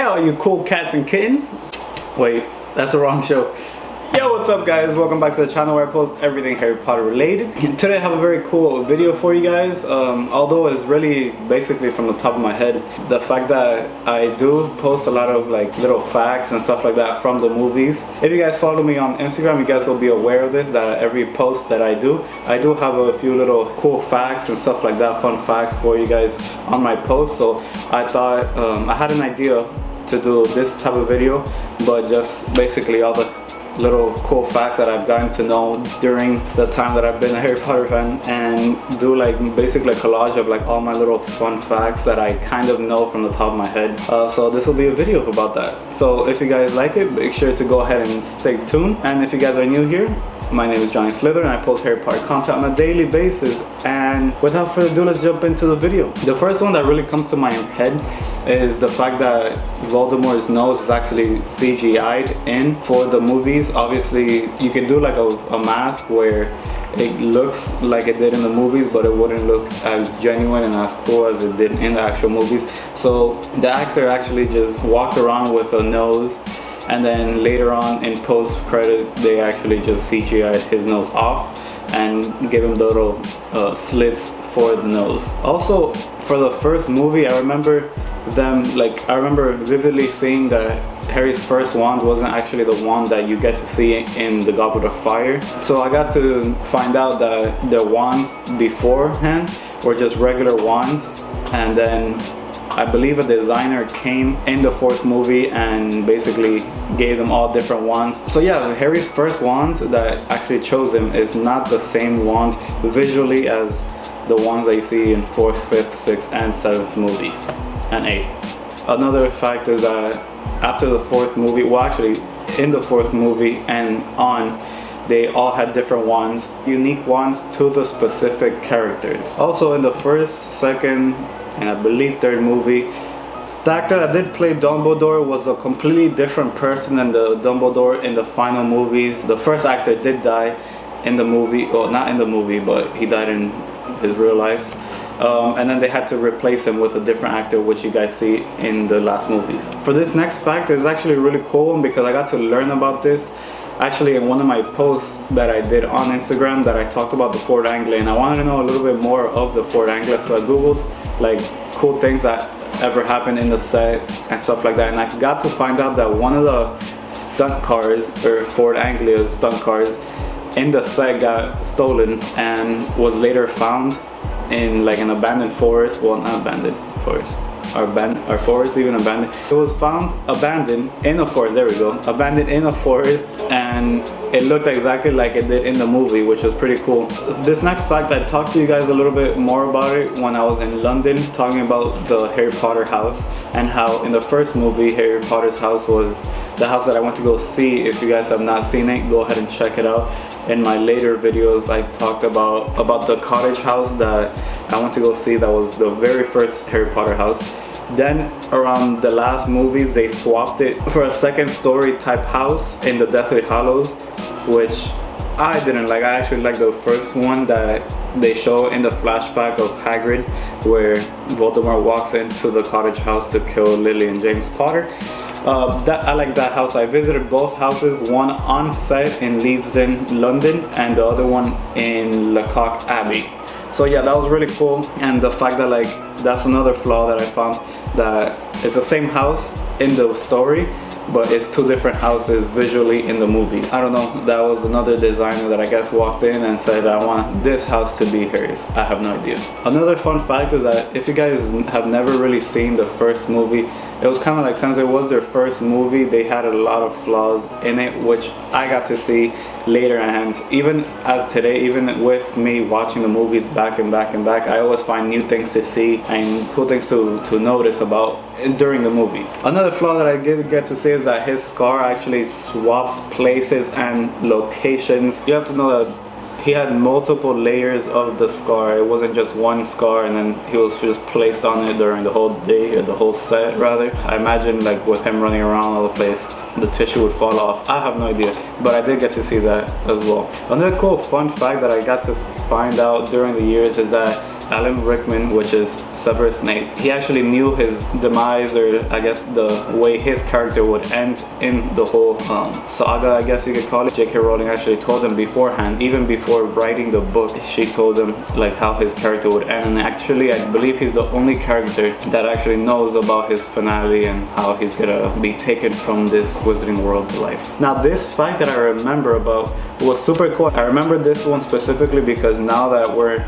Hey all you cool cats and kittens. Wait, that's the wrong show. Yo, what's up guys? Welcome back to the channel where I post everything Harry Potter related. Today I have a very cool video for you guys. Although it's really basically from the top of my head. The fact that I do post a lot of like little facts and stuff like that from the movies. If you guys follow me on Instagram, you guys will be aware of this, that every post that I do have a few little cool facts and stuff like that, fun facts for you guys on my post. So I thought I had an idea to do this type of video, but just basically all the little cool facts that I've gotten to know during the time that I've been a Harry Potter fan, and do like basically a collage of like all my little fun facts that I kind of know from the top of my head. So this will be a video about that. So if you guys like it, make sure to go ahead and stay tuned. And if you guys are new here, my name is Johnny Slither and I post Harry Potter content on a daily basis. And without further ado, let's jump into the video. The first one that really comes to my head is the fact that Voldemort's nose is actually CGI'd in for the movies. Obviously, you can do like a mask where it looks like it did in the movies, but it wouldn't look as genuine and as cool as it did in the actual movies. So the actor actually just walked around with a nose, and then later on in post-credit, they actually just CGI'd his nose off and gave him the little slits for the nose. Also, for the first movie, I remember vividly seeing that Harry's first wand wasn't actually the wand that you get to see in the Goblet of Fire. So I got to find out that the wands beforehand were just regular wands, and then I believe a designer came in the fourth movie and basically gave them all different wands. So yeah, Harry's first wand that actually chose him is not the same wand visually as the ones that you see in 4th, 5th, 6th, and 7th movie, and 8th. Another fact is that after the 4th movie, well actually in the 4th movie and on, they all had different wands, unique wands to the specific characters. Also in the 1st, 2nd, and I believe 3rd movie, the actor that did play Dumbledore was a completely different person than the Dumbledore in the final movies. The first actor did die in the movie, well not in the movie, but he died in his real life. And then they had to replace him with a different actor, which you guys see in the last movies. For this next fact, is actually really cool because I got to learn about this actually in one of my posts that I did on Instagram, that I talked about the Ford Anglia, and I wanted to know a little bit more of the Ford Anglia, so I googled like cool things that ever happened in the set and stuff like that, and I got to find out that one of the stunt cars, or Ford Anglia's stunt cars in the set, got stolen and was later found in like an abandoned forest. Well, not abandoned forest, or forest even abandoned. It was found abandoned in a forest, there we go, abandoned in a forest, and it looked exactly like it did in the movie, which was pretty cool. This next fact, I talked to you guys a little bit more about it when I was in London talking about the Harry Potter house, and how in the first movie Harry Potter's house was the house that I went to go see. If you guys have not seen it, go ahead and check it out. In my later videos I talked about the cottage house that I went to go see, that was the very first Harry Potter house. Then around the last movies they swapped it for a 2nd story type house in the Deathly Hallows, which I didn't like. I actually like the first one that they show in the flashback of Hagrid, where Voldemort walks into the cottage house to kill Lily and James Potter. I like that house. I visited both houses, one on set in Leavesden, London, and the other one in Lecoq Abbey. So yeah, that was really cool. And the fact that like that's another flaw that I found, that it's the same house in the story, but it's two different houses visually in the movies. I don't know, that was another designer that I guess walked in and said, I want this house to be hers. I have no idea. Another fun fact is that if you guys have never really seen the first movie, it was kind of like, since it was their first movie, they had a lot of flaws in it, which I got to see later. And even as today, even with me watching the movies back and back and back, I always find new things to see and cool things to notice about during the movie. Another flaw that I did get to see is that his scar actually swaps places and locations. You have to know that he had multiple layers of the scar. It wasn't just one scar and then he was just placed on it during the whole day, or the whole set rather. I imagine like with him running around all the place, the tissue would fall off. I have no idea, but I did get to see that as well. Another cool fun fact that I got to find out during the years is that Alan Rickman, which is Severus Snape, he actually knew his demise, or I guess the way his character would end in the whole saga, I guess you could call it. J.K. Rowling actually told him beforehand, even before writing the book, she told him like how his character would end. And actually, I believe he's the only character that actually knows about his finale and how he's gonna be taken from this wizarding world to life. Now, this fact that I remember about was super cool. I remember this one specifically because now that we're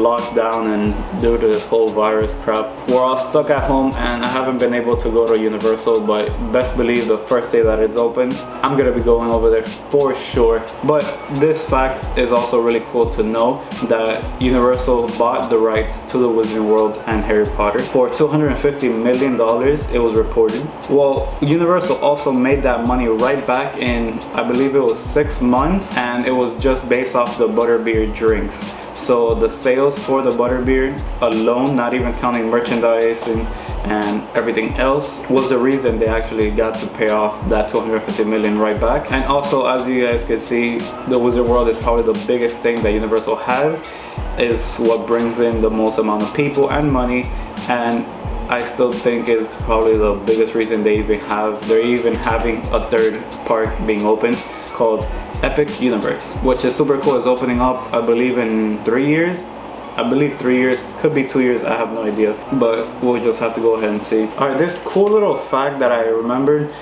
locked down and due to this whole virus crap, we're all stuck at home, and I haven't been able to go to Universal, but best believe the first day that it's open, I'm gonna be going over there for sure. But this fact is also really cool to know, that Universal bought the rights to the Wizarding World and Harry Potter for $250 million, it was reported. Well, Universal also made that money right back in, I believe it was 6 months, and it was just based off the butterbeer drinks. So the sales for the butterbeer alone, not even counting merchandise and everything else, was the reason they actually got to pay off that $250 million right back. And also, as you guys can see, the Wizard World is probably the biggest thing that Universal has, is what brings in the most amount of people and money, and I still think is probably the biggest reason they're even having a third park being open called Epic Universe, which is super cool. It's opening up, I believe, in 3 years. I believe 3 years, could be 2 years, I have no idea, but we'll just have to go ahead and see. Alright, this cool little fact that I remembered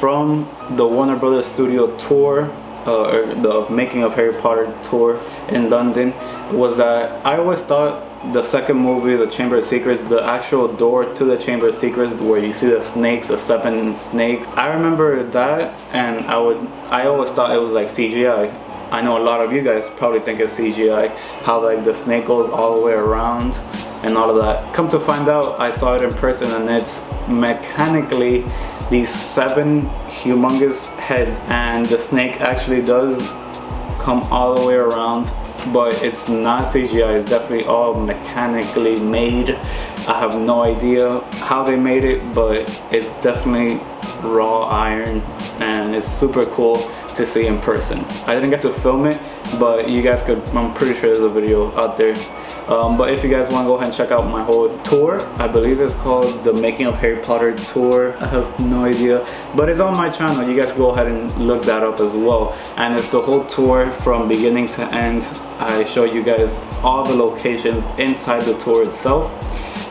from the Warner Brothers Studio tour, or the Making of Harry Potter tour in London, was that I always thought the second movie, The Chamber of Secrets, the actual door to the Chamber of Secrets where you see the snakes, the 7 snakes, I remember that, and I always thought it was like CGI. I know a lot of you guys probably think it's CGI, how like the snake goes all the way around and all of that. Come to find out, I saw it in person, and it's mechanically these 7 humongous heads, and the snake actually does come all the way around, but it's not CGI, it's definitely all mechanically made. I have no idea how they made it, but it's definitely raw iron, and it's super cool to see in person. I didn't get to film it, but you guys could, I'm pretty sure there's a video out there. But if you guys want to go ahead and check out my whole tour, I believe it's called the Making of Harry Potter tour. I have no idea, but it's on my channel. You guys go ahead and look that up as well. And it's the whole tour from beginning to end. I show you guys all the locations inside the tour itself,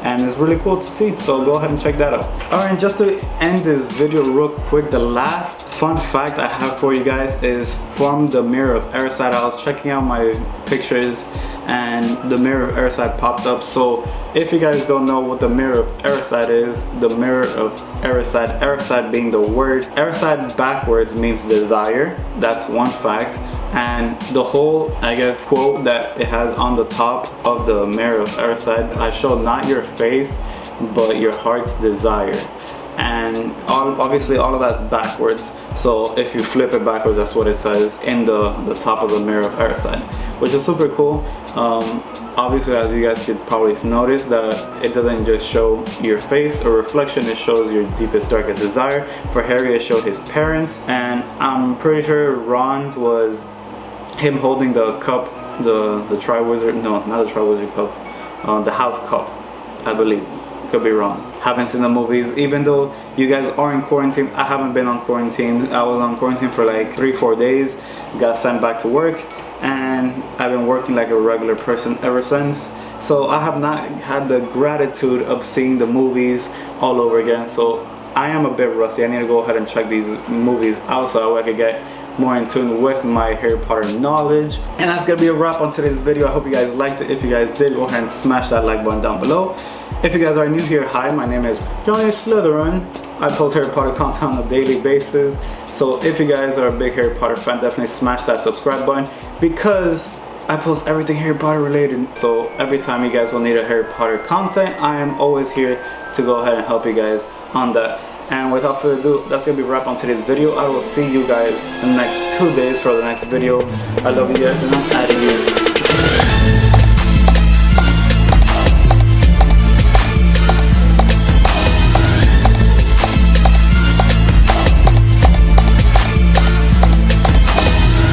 and it's really cool to see, so go ahead and check that out. Alright, and just to end this video real quick, the last fun fact I have for you guys is from the Mirror of Erised. I was checking out my pictures and the Mirror of Erised popped up. So if you guys don't know what the Mirror of Erised is, the Mirror of Erised, Erised being the word, Erised backwards means desire. That's one fact. And the whole, I guess, quote that it has on the top of the Mirror of Erised, I show not your face, but your heart's desire. And obviously all of that's backwards, so if you flip it backwards, that's what it says in the top of the Mirror of Erised, which is super cool. Obviously, as you guys could probably notice, that it doesn't just show your face or reflection, it shows your deepest, darkest desire. For Harry, it showed his parents, and I'm pretty sure Ron's was him holding the cup, the Triwizard, no, not the Triwizard cup, the house cup, I believe. Could be wrong. Haven't seen the movies, even though you guys are in quarantine. I haven't been on quarantine. I was on quarantine for like 3-4 days, got sent back to work, and I've been working like a regular person ever since. So I have not had the gratitude of seeing the movies all over again. So I am a bit rusty. I need to go ahead and check these movies out so I could get more in tune with my Harry Potter knowledge. And that's gonna be a wrap on today's video. I hope you guys liked it. If you guys did, go ahead and smash that like button down below. If you guys are new here, hi, my name is Johnny Slytherin. I post Harry Potter content on a daily basis. So if you guys are a big Harry Potter fan, definitely smash that subscribe button, because I post everything Harry Potter related. So every time you guys will need a Harry Potter content, I am always here to go ahead and help you guys on that. And without further ado, that's gonna be a wrap on today's video. I will see you guys in the next 2 days for the next video. I love you guys, and I'm out of here.